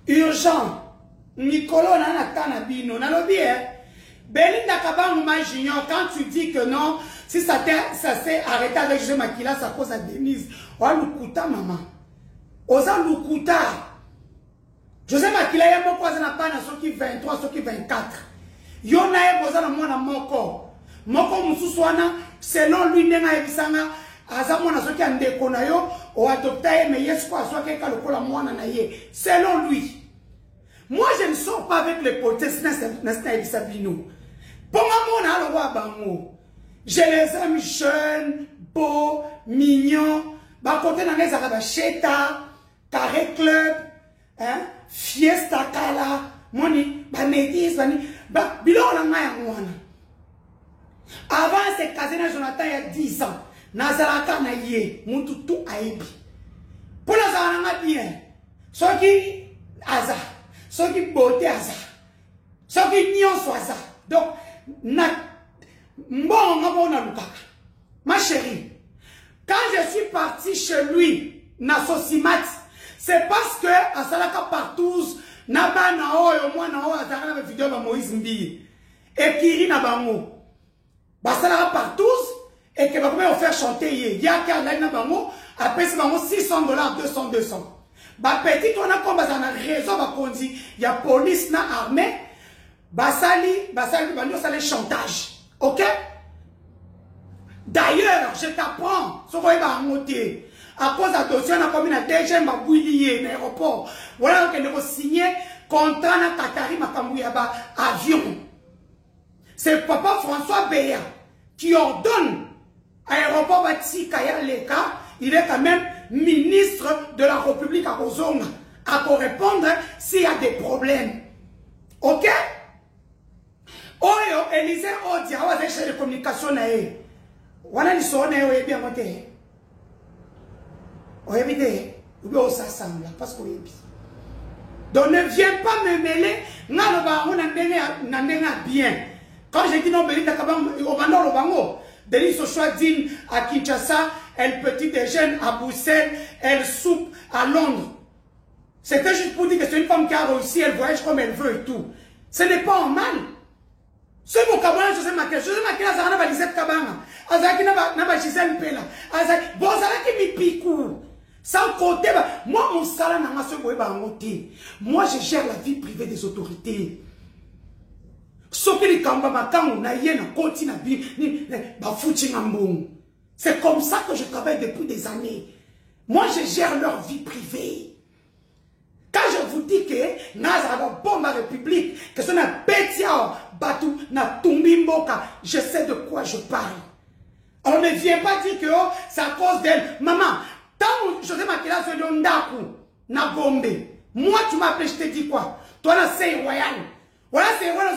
urgent. Nicolo n'a pas de bien. Belinda Kabangouma Junior, quand tu dis que non, si ça s'est arrêté avec José Makila, ça cause à Denise. Oh, Lukuta, maman. Osa Lukuta. José Makila, il y a mon cousin n'a pas ceux qui 23, ceux qui 24. Yona est posé dans mon corps. Moko Moussouswana, selon lui, n'est pas Ebisanga, Azamona, ceux qui ont déconné, ou adopté, mais yes, quoi, soit quelqu'un le cola moana naïe. Selon lui. Moi, je ne sors pas avec les potes, n'est-ce Sabino. Pour moi, je les aime jeunes, beaux, mignons. Bah, côté dans les arabes, Cheta, Carré Club, hein, Fiesta Kala, Moni, bah, Métis, bah, Bilo, la main, avant, c'est casé dans Jonathan il y a 10 ans. Nazaraka na yé, mon tout aïbi. Pour la Zaranga bien, ceux qui, Aza. Ceux qui beauté à ça. Ceux qui n'y ont soit ça. Donc, ma chérie, quand je suis parti chez lui, na Sosimat, c'est parce que à Salaka Partouze, Naba Nao et au moins Nao, à Zarana vidéo de Moïse Mbi, et Kiri Nabango. Salaka Partouze, et que va faire chanter hier. Yaka Nabango, après c'est $600, 200. Bah petit on a comme ça na réseau ba kondi il y a police na armée basali banyo ça les chantage. OK? D'ailleurs, je t'apprends ce qu'on va monter à cause de dossier on a comme une DG ma bouillier dans l'aéroport. Voilà que nous signé contrat na Katari makambuya ba avion. C'est papa François Béa qui ordonne à l'aéroport Bati Kaya Leka, il est quand même ministre de la République à Ozonga, à répondre s'il y a des problèmes. OK? Oyo, Élisée Odia, on va faire des communications. On a dit ça, on est bien monté. On est bien, on s'assemble, parce qu'on est bien. Donc ne viens pas me mêler, on a bien. Quand j'ai dit non, Belinda Kabang, au Bandor, au Bango, Denis Sochouadine à Kinshasa, elle petit déjeune à Bruxelles, elle soupe à Londres. C'était juste pour dire que c'est une femme qui a réussi, elle voyage comme elle veut et tout. Ce n'est pas en mal. Ce mon cabana, José Makela, Zahana va Lisette Kabana, Azaki n'a pas Gisèle Pela, Azaki, bon, Zalaki mi pikou. Sans côté, moi, mon salaire n'a pas ce boé à monter. Moi, je gère la vie privée des autorités. C'est comme ça que je travaille depuis des années. Moi, je gère leur vie privée. Quand je vous dis que Nazara bombe la République, que ce n'est pas Bétia, Batou, na Tumbimboka, je sais de quoi je parle. Alors ne viens pas dire que oh, c'est à cause d'elle. Maman, tant que José Makela se donne d'akou, na bombe. Moi, tu m'as appelé, je t'ai dit quoi? Toi, là, c'est royal. Voilà, c'est royal,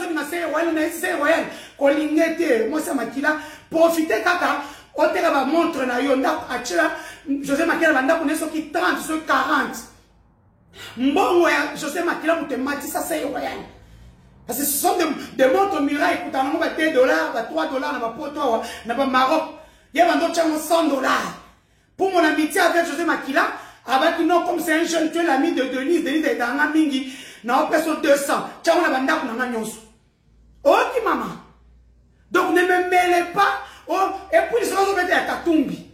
c'est royal. Kolingete, moi, c'est Makila. Profitez, kaka, au terrain, va montre na yonda, achela, José Makela, vanda, on est sur qui 30, sur 40. Bon, José Makila, vous te mati, ça, c'est royal. Parce que ce sont des montres murailles, écoute, on va $2, $3, on va poto, on va Maroc. Il y a un autre $100. Pour mon amitié avec José Makila, avec non, comme c'est un jeune, tu es l'ami de Denise est dans la mingi, non, personne 200. Tiens, on a banda pour n'a nyonso. Ok, maman. Donc, ne me mêlez pas. Oh, et puis, je vais mettre à Katumbi.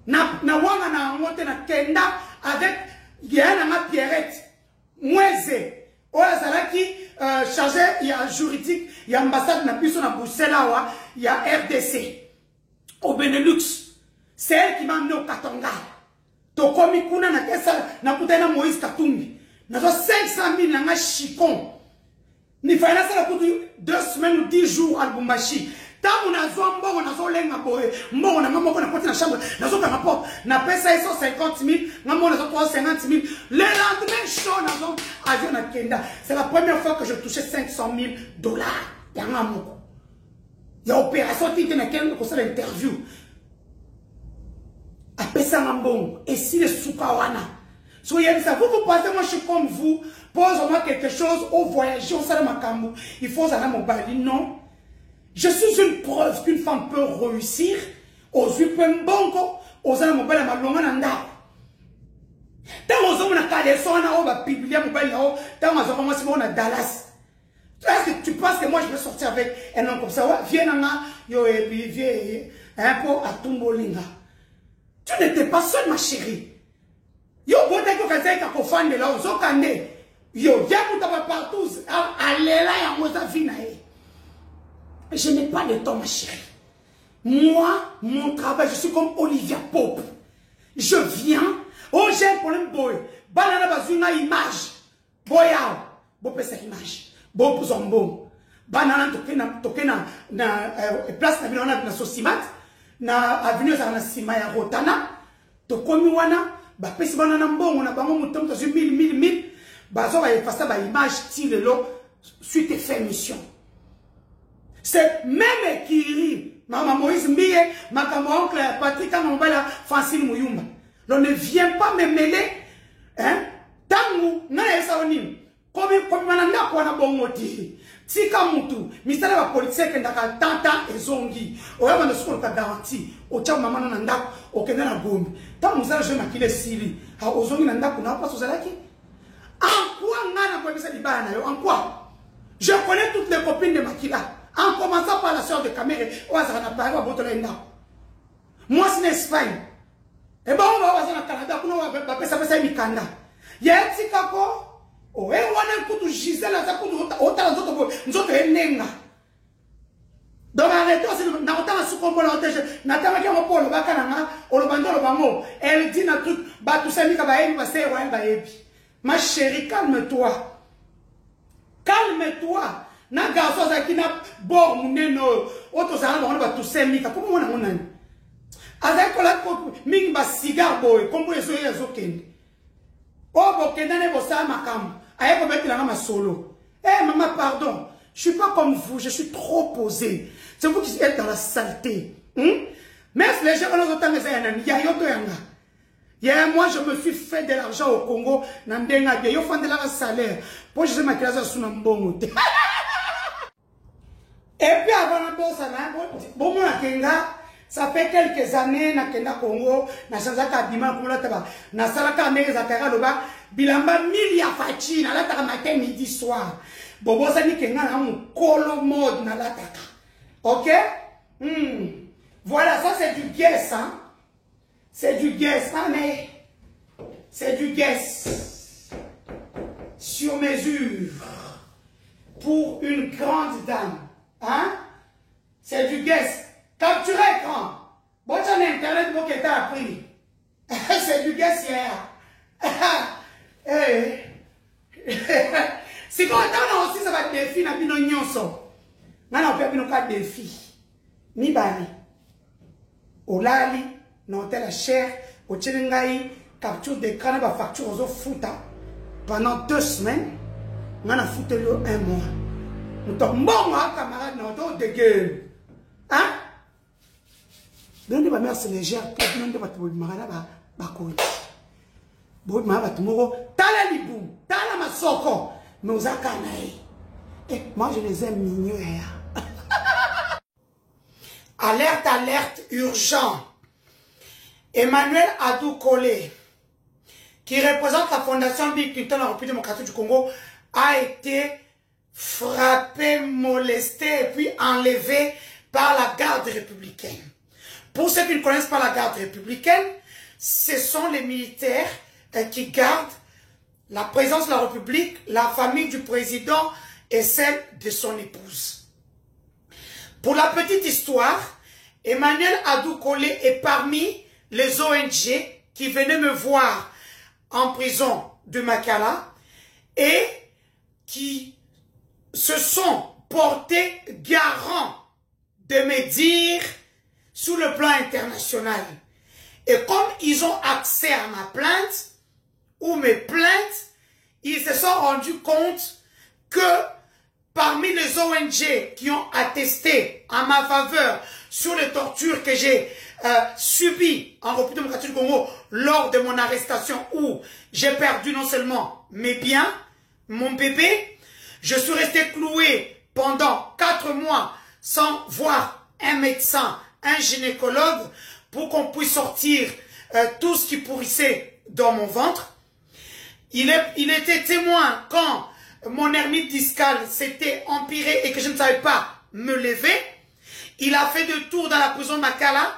Na wanga na monte na kenda avec, il y a un Pierrette. Moueze. Oh, là, qui chargé, il y a juridique, il y a ambassade, na puissance na Bruxelles, il y a RDC. Au Benelux. C'est elle qui m'a amené au Katanga. Tokomi kuna na kesa na kutana Moïse Katumbi. Na 500 000 na chicon. Ni fayna ça la 2 semaines ou 10 jours à Lubumbashi. Tant on a zombo, on a zolenga boye. Mbo na ngamo na porte na chambre. Na zo na porte. Na pesa 150 000, ngamo na zo 350 000. Le lendemain chaud na zo avion na Kenda. C'est la première fois que je touchais $500 000. Yanga moko. Ya opération tite na Kenda ko ça l'interview. Et si les soukawana, soyez ça, vous pensez, moi je suis comme vous, pose-moi quelque chose, au voyage, au salamakambu, il faut ça mon bali. Non. Je suis une preuve qu'une femme peut réussir aux Upembongo, aux Alamobala Malongananda. Tant aux hommes, on a calé son, on va publier mon bail là-haut. Tant aux hommes, on a Dallas. Est-ce que tu penses que moi je vais sortir avec un homme comme ça? Ouais, viens, yo, viens, un peu à Tumbolinga. Tu n'étais pas seule, ma chérie. Yo, bon, t'as que quelqu'un qui a fan de là, aux autres années. Yo, y'a tout partout. Allez là, y'a moi, ta vie, je n'ai pas de temps, ma chérie. Moi, mon travail, je suis comme Olivia Pope. Je viens, oh, j'ai un problème, boy. Banana bazuna image. Boya, bon, cette image. Bon, pour son bon. Banana, toke na place na bilona na Sosimat, na avenue za na sima ya Rotana, tokomi wana, ba pesi banana mbongo na bango mutomto zu 1000, bazo ba efasa ba image ti lelo suite fait mission. C'est même Kiri, Maman Moïse Mie, ma oncle Patrick Amambala, Francine Mouyumba. L'on ne vient pas me mêler, hein, tangu, na esa onim. Comme mananga kwa na bongoti. Tika mutu, misala ba politique ndaka tanta ezongi. Oya bana sukolo ka garantie. Ocha mama na ndako, okenda na gombe. Ta muzala je makile sili. Ha ozongi na ndako na pas ozalaki. En quoi ngana kwa bisa libana na yo? En quoi? Je connais toutes les copines de Makila. En commençant par la sœur de Caméré, Ouazara n'a pas eu à botoler ndako. Moi c'est en Espagne. Et ben on va au Canada, on va passer ça mikanda. Ya tika ko oh, et on a tout Gisèle, autant d'autres enenga. Donc arrêtez, n'a autant sous combo la otage, n'a pas qu'à mon pôle, bacananga, ou le bandon le bango. Elle dit un truc, bah tout ça, mi kabaye, va se ouais, baebi. Ma chérie, calme-toi. Calme-toi. Na garçon qui n'a bord mouneno, auto ça on va tout ça, mi ka, comment on a mon ami. Avec la ming ba cigare boy, comme les oeufs les okende. Oh, bokendane bossa makam. Aïe, vous mettez la main solo. Eh, maman, pardon. Je suis pas comme vous, je suis trop posé. C'est vous qui êtes dans la saleté. Mais les gens, on a autant de moi, je me suis fait de l'argent au Congo. Je fais de l'argent salaire. Pour je sais ma classe sous un bon. Et puis avant la bourse, bon, ça fait quelques années na kenda Congo, na chanzaka bima pour la taba, na salaka mère zakara loba, bilamba mili ya fachi na la taka matin midi soir. Bobo ça ni kenga na mon colo mode na la taka. OK? Voilà, ça c'est du guess, hein. C'est du guess, hein, mais c'est du guess sur mesure pour une grande dame, hein? C'est du guess. Capture écran. Bon, tu as internet, bon, que tu as appris. C'est du guess hier. Si quand on aussi, ça va être défi, n'a pas de nyonso. Non, on peut pas de défi. Ni bani. Olali, non, t'es la chair, au tchélingaï, capture d'écran, va facture aux autres fouta. Pendant 2 semaines, on a foutu le 1 mois. Nous sommes bons, camarades, non, d'autres de gueule. Hein? Donc, ma mère c'est légère, non de battre marana ba ko. Bo ma ba tumoro, tala libu, tala masoko, mais aux akanaï. Et moi je les aime mignons. Alerte, alerte, urgent. Emmanuel Adou Collé, qui représente la fondation Bill Clinton, la République démocratique du Congo, a été frappé, molesté et puis enlevé par la garde républicaine. Pour ceux qui ne connaissent pas la garde républicaine, ce sont les militaires qui gardent la présence de la République, la famille du président et celle de son épouse. Pour la petite histoire, Emmanuel Adou Collé est parmi les ONG qui venaient me voir en prison de Makala et qui se sont portés garants de me dire sur le plan international. Et comme ils ont accès à ma plainte ou mes plaintes, ils se sont rendus compte que parmi les ONG qui ont attesté en ma faveur sur les tortures que j'ai subies en République démocratique du Congo lors de mon arrestation où j'ai perdu non seulement mes biens, mon bébé, je suis resté cloué pendant 4 mois sans voir un médecin, un gynécologue, pour qu'on puisse sortir tout ce qui pourrissait dans mon ventre. il était témoin quand mon hernie discale s'était empirée et que je ne savais pas me lever. Il a fait deux tours dans la prison de Makala.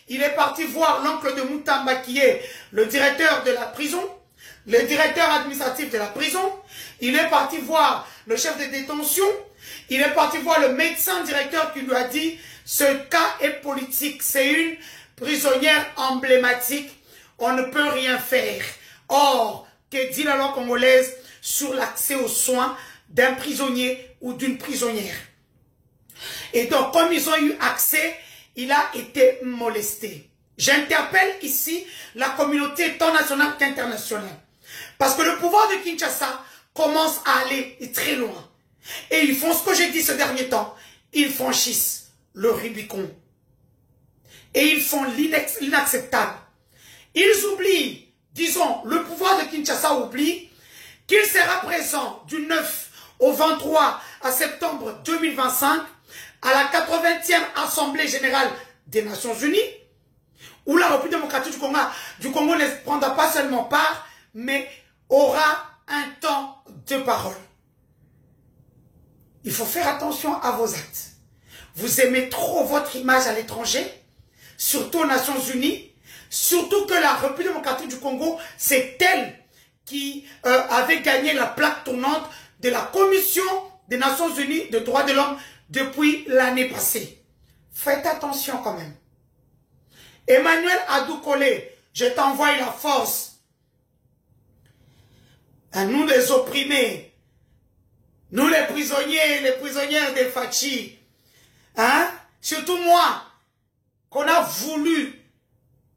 Il est parti voir l'oncle de Moutamba qui est le directeur de la prison, le directeur administratif de la prison. Il est parti voir le chef de détention. Il est parti voir le médecin directeur qui lui a dit « Ce cas est politique, c'est une prisonnière emblématique, on ne peut rien faire. » Or, que dit la loi congolaise sur l'accès aux soins d'un prisonnier ou d'une prisonnière? Et donc, comme ils ont eu accès, il a été molesté. J'interpelle ici la communauté tant nationale qu'internationale. Parce que le pouvoir de Kinshasa commence à aller très loin. Et ils font ce que j'ai dit ce dernier temps. Ils franchissent le Rubicon. Et ils font l'inacceptable. Ils oublient, disons, le pouvoir de Kinshasa oublie qu'il sera présent du 9 au 23 à septembre 2025 à la 80e Assemblée Générale des Nations Unies, où la République démocratique du Congo ne prendra pas seulement part, mais aura un temps de parole. Il faut faire attention à vos actes. Vous aimez trop votre image à l'étranger, surtout aux Nations Unies, surtout que la République démocratique du Congo, c'est elle qui avait gagné la plaque tournante de la Commission des Nations Unies des droits de l'homme depuis l'année passée. Faites attention quand même. Emmanuel Adoukole, je t'envoie la force. À nous les opprimés, nous les prisonnières des Fachi, hein? Surtout moi, qu'on a voulu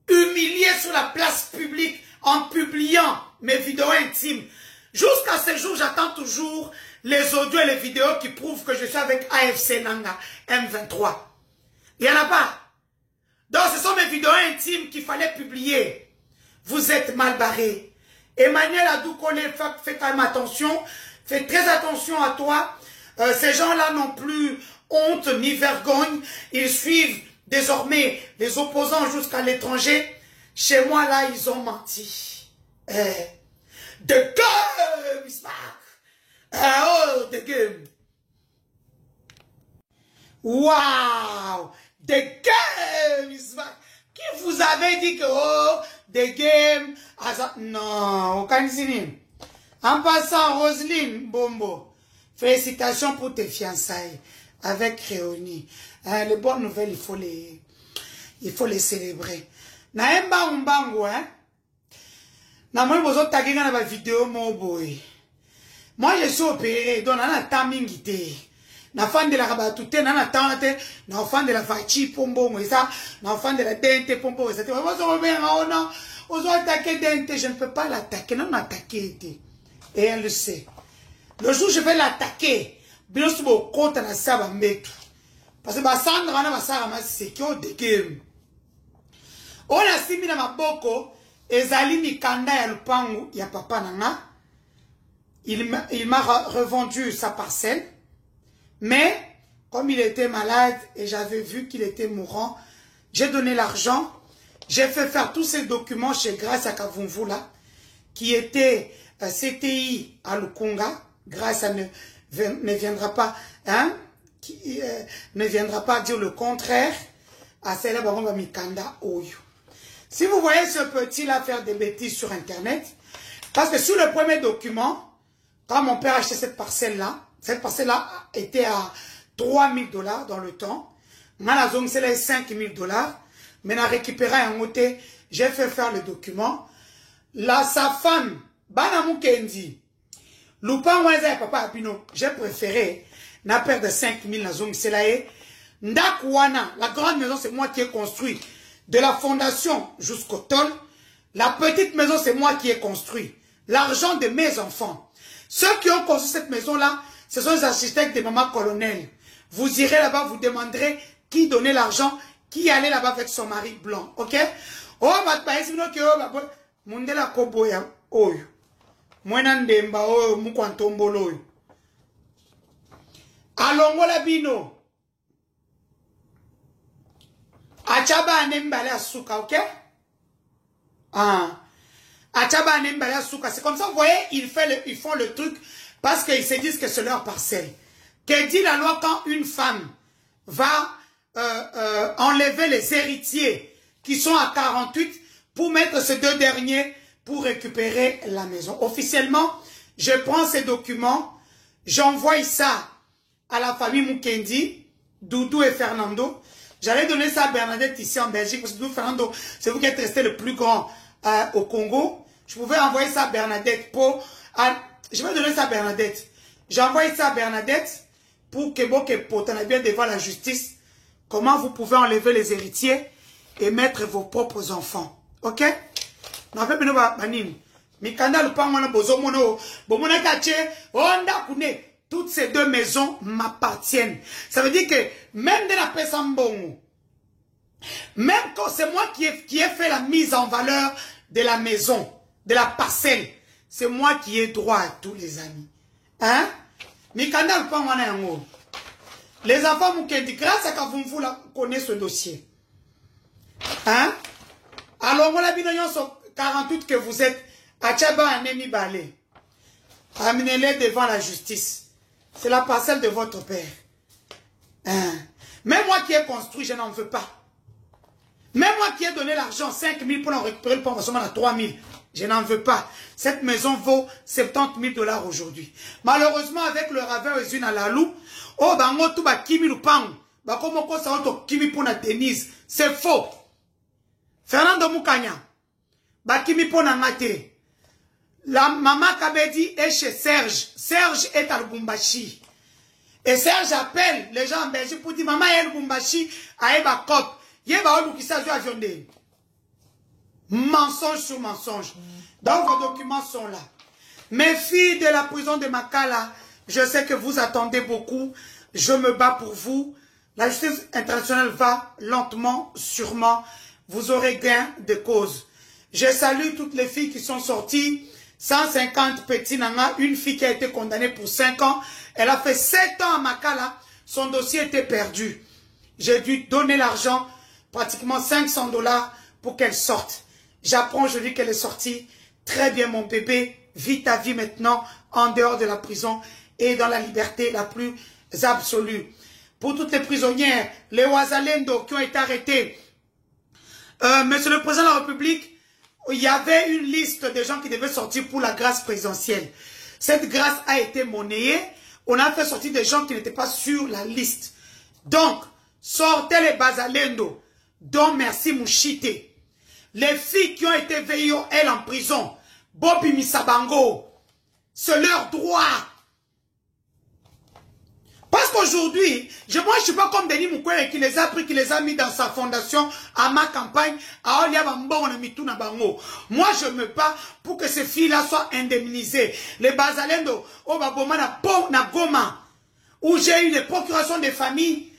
humilier sur la place publique en publiant mes vidéos intimes. Jusqu'à ce jour, j'attends toujours les audios et les vidéos qui prouvent que je suis avec AFC Nanga M23. Il n'y en a pas. Donc, ce sont mes vidéos intimes qu'il fallait publier. Vous êtes mal barrés. Emmanuel Adoukole, fais quand même attention. Fais très attention à toi. Ces gens-là n'ont plus honte ni vergogne. Ils suivent désormais les opposants jusqu'à l'étranger. Chez moi, là, ils ont menti. De gueule, oh, de gueule. Waouh! De game, qui vous avait dit que, oh, de game, non, aucun signe. En passant, Roselyne Bombo, félicitations pour tes fiançailles avec Réoni. Les bonnes nouvelles, il faut les célébrer. Na mbangu, hein? Na moi, vous avez dans la vidéo, mon boy. Moi, je suis opéré, donc, on a tamingité. Na fan de la rabatute, na tante, na fan de la fachi pombo, ça, na fan de la dente pombo, ça. Vous attaquer dente, je ne peux pas l'attaquer, non attaquer. Et elle le sait. Le jour où je vais l'attaquer, bien sûr, mon compte na saba metu. Parce que ma sandra na ma sara ma sekio de game. On a simi na maboko, ezali mikanda ya lupangu ya papa nanga. Il m'a revendu sa parcelle. Mais, comme il était malade et j'avais vu qu'il était mourant, j'ai donné l'argent. J'ai fait faire tous ces documents chez Grâce à Kavumvula, qui était CTI à Lukunga. Grâce à ne viendra pas, hein, qui ne viendra pas dire le contraire à celle là Mikanda Oyo. Si vous voyez ce petit-là faire des bêtises sur Internet, parce que sur le premier document, quand mon père achetait cette parcelle-là était à 3 000 $, dans le temps. Maintenant, la zone, c'est 5 000 $. Maintenant, récupérer un côté, j'ai fait faire le document. Là, sa femme, Banamou Kendi, Lupin Waza et Papa Apino, j'ai préféré, n'a perdre de 5 000 la zone, c'est là. Ndakwana, la grande maison, c'est moi qui ai construit. De la fondation jusqu'au tol. La petite maison, c'est moi qui ai construit. L'argent de mes enfants. Ceux qui ont construit cette maison-là, ce sont les architectes de maman colonel. Vous irez là-bas, vous demanderez qui donnait l'argent, qui allait là-bas avec son mari blanc. Ok? Oh, Mundela Koboya, oh. Mwenandemba, oh, Mukwantombolo. Alongola Bino. Achaba Nembale Asuka, ok? Ah. C'est comme ça, vous voyez, ils font le truc parce qu'ils se disent que c'est leur parcelle. Que dit la loi quand une femme va enlever les héritiers qui sont à 48 pour mettre ces deux derniers pour récupérer la maison. Officiellement, je prends ces documents, j'envoie ça à la famille Mukendi, Doudou et Fernando. J'allais donner ça à Bernadette ici en Belgique, parce que Doudou Fernando, c'est vous qui êtes resté le plus grand au Congo. Je pouvais envoyer ça à Bernadette je vais donner ça à Bernadette. J'ai envoyé ça à Bernadette pour que Potana bien devant la justice. Comment vous pouvez enlever les héritiers et mettre vos propres enfants. Ok? Toutes ces deux maisons m'appartiennent. Ça veut dire que même de la Pesambongo, même quand c'est moi qui ai fait la mise en valeur de la maison, de la parcelle, c'est moi qui ai droit à tous les amis. Hein? Les enfants Mukendi, grâce à Kavumvu, connaissent ce dossier. Hein? Alors, voilà, bien, sur 48 que vous êtes, à Tchaba, Anemi Balé. Amenez-les devant la justice. C'est la parcelle de votre père. Hein? Même moi qui ai construit, je n'en veux pas. Même moi qui ai donné l'argent, 5 000 pour en récupérer le pension à 3 000, je n'en veux pas. Cette maison vaut 70 000 $ aujourd'hui. Malheureusement, avec le ravin aux unes à la loup, oh, bango tout ba kimi lupang, ba komo ko sa auto kimi pour na Denise. C'est faux. Fernando Mukanya, ba kimi pour na ngate. La maman Kabedi est chez Serge. Serge est à Lubumbashi. Et Serge appelle les gens en Belgique pour dire maman est à Lubumbashi, à Eba Kop. Yeba Olu qui s'agit à Viondé. Mensonge sur mensonge. Donc vos documents sont là. Mes filles de la prison de Makala, je sais que vous attendez beaucoup. Je me bats pour vous. La justice internationale va lentement, sûrement. Vous aurez gain de cause. Je salue toutes les filles qui sont sorties. 150 petits nanga. Une fille qui a été condamnée pour 5 ans. Elle a fait 7 ans à Makala. Son dossier était perdu. J'ai dû donner l'argent, pratiquement 500 $ pour qu'elle sorte. J'apprends aujourd'hui qu'elle est sortie. Très bien mon bébé. Vis ta vie maintenant en dehors de la prison et dans la liberté la plus absolue. Pour toutes les prisonnières, les Ouazalendo qui ont été arrêtés, Monsieur le Président de la République, il y avait une liste de gens qui devaient sortir pour la grâce présidentielle. Cette grâce a été monnayée. On a fait sortir des gens qui n'étaient pas sur la liste. Donc, sortez les Bazalendo, dont Merci Mouchite. Les filles qui ont été veillées, elles, en prison, Bobby Misabango, c'est leur droit. Parce qu'aujourd'hui, moi je ne suis pas comme Denis Mukwege qui les a pris, qui les a mis dans sa fondation à ma campagne, à moi je me bats pour que ces filles-là soient indemnisées. Les Bazalendo, au Baboma na Goma, où j'ai eu des procurations des familles.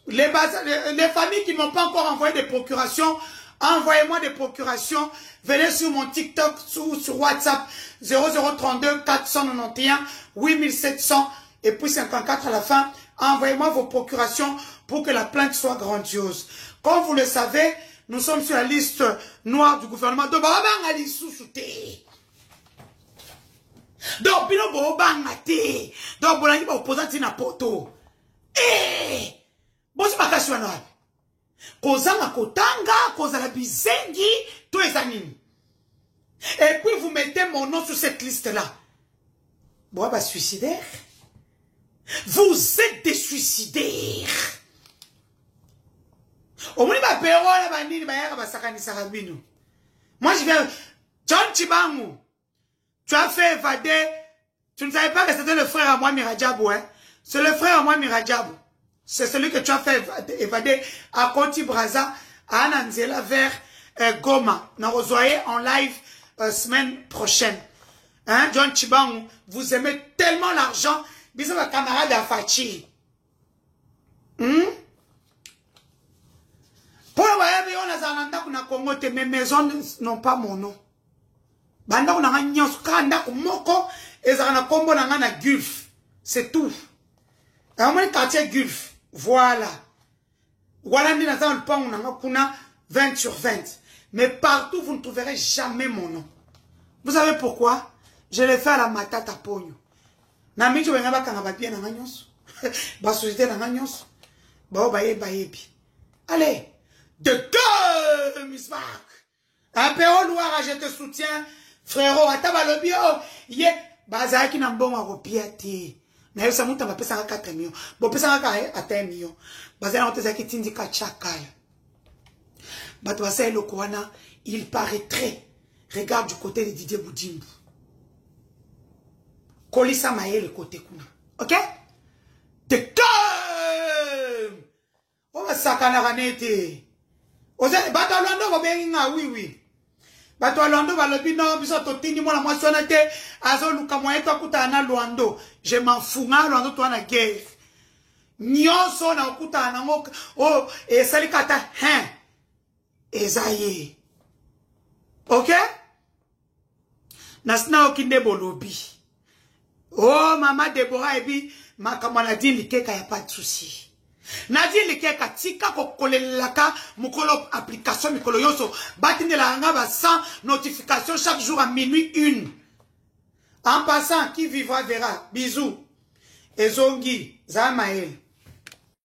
Les familles qui ne m'ont pas encore envoyé des procurations, envoyez-moi des procurations. Venez sur mon TikTok, sur WhatsApp, 0032 491 8700 et puis 54 à la fin. Envoyez-moi vos procurations pour que la plainte soit grandiose. Comme vous le savez, nous sommes sur la liste noire du gouvernement. Donc, Kozanga kotanga, kozala bizengi, tout est anime. Et puis vous mettez mon nom sur cette liste-là. Bon, bah, suicidaire. Vous êtes des suicidaires. Moi, je viens. John Chibangu, tu as fait évader. Tu ne savais pas que c'était le frère à moi, Miradjabou, hein? C'est le frère à moi, Miradjabou. C'est celui que tu as fait évader à Koti Braza, à Ananzela vers Goma. Nous revoyons en live semaine prochaine. Hein, John Chibangu, vous aimez tellement l'argent. Bisous ma camarade à Fachi. Pour le voyage, on a zalanda kuna Congo, mes maisons n'ont pas mon nom. Banda kuna nganyos kanda kumoko, et zalanda combo na Gulf. C'est tout. Dans mon quartier Gulf. Voilà. Voilà, nous avons le pont, on a 20 sur 20. Mais partout, vous ne trouverez jamais mon nom. Vous savez pourquoi? Je l'ai fait à la matata pogno. Na mi je venga ba kanga ba bien na nganyos. Ba société na nganyos. Ba ba yebi. Allez, de cœur, Miss Mark. Un peu au noir, je te soutiens, frérot. Ataba le bio. Ye, bazaki na mbongo ko piati. Na yo samuta ba pesa 4 millions. Bo pesa ka à 1 million. Bazana otezaki tindika chakaya. Bato basai le kwana, il paraîtrait. Regarde du côté de Didier Boudimbu. Kolisa maye le côté kuna. OK? De cœur. On va sakana ranete. Ose bato alando ba benga oui. Bato alando ba lobi no biso totindi mona mwasona te azo luka moye to kuta na Luando. Je m'en fous nga Luando to na guerre. Nyonso na kuta na ngo oh e salikata ezaye. OK? Nasna okinde bolobi. Oh mama Deborah ebi makamana dili keka ya pas de souci. Nadie likeka tika ko kolelaka mukolo application mikolo yoso batine la nga ba 100 notifications chaque jour à minuit 1. En passant qui vivra verra. Bisous. Ezongi Zamael.